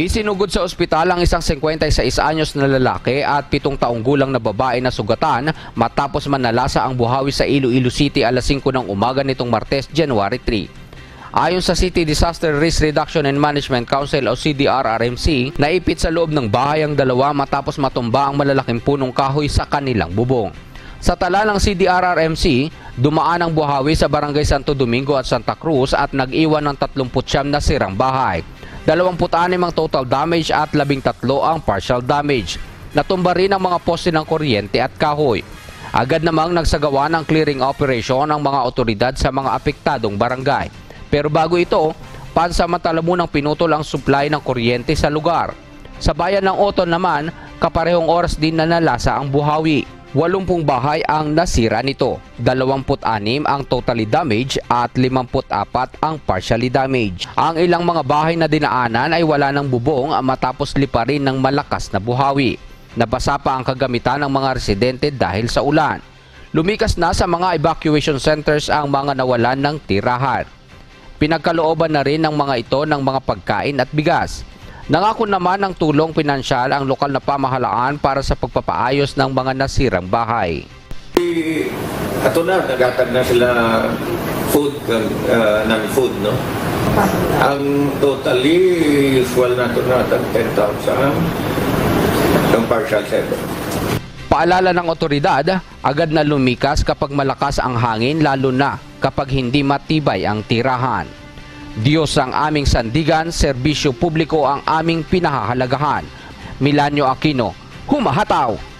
Isinugod sa ospital ang isang 56 anyos na lalaki at 7 taong gulang na babae na sugatan matapos manalasa ang buhawi sa Iloilo City alas 5 ng umaga nitong Martes, January 3. Ayon sa City Disaster Risk Reduction and Management Council o CDRRMC, naipit sa loob ng bahay ang dalawa matapos matumba ang malalaking punong kahoy sa kanilang bubong. Sa tala ng CDRRMC, dumaan ang buhawi sa Barangay Santo Domingo at Santa Cruz at nag-iwan ng 39 na sirang bahay. 26 ang total damage at 13 ang partial damage. Natumba rin ang mga poste ng kuryente at kahoy. Agad namang nagsagawa ng clearing operation ang mga otoridad sa mga apektadong barangay. Pero bago ito, pansamantala munang pinutol ang supply ng kuryente sa lugar. Sa bayan ng Oton naman, kaparehong oras din na nalasa ang buhawi. 80 bahay ang nasira nito, 26 ang totally damaged at 54 ang partially damaged. Ang ilang mga bahay na dinaanan ay wala ng bubong matapos liparin ng malakas na buhawi. Nabasa pa ang kagamitan ng mga residente dahil sa ulan. Lumikas na sa mga evacuation centers ang mga nawalan ng tirahan. Pinagkalooban na rin ng mga ito ng mga pagkain at bigas. Nangako naman ng tulong pinansyal ang lokal na pamahalaan para sa pagpapaayos ng mga nasirang bahay. Ato na, nagatag na sila food, non-food, no? Ang totally usual na ito na 10,000 ang partial seven. Paalala ng otoridad, agad na lumikas kapag malakas ang hangin lalo na kapag hindi matibay ang tirahan. Diyos ang aming sandigan, serbisyo publiko ang aming pinahahalagahan. Milanyo Aquino, humahataw!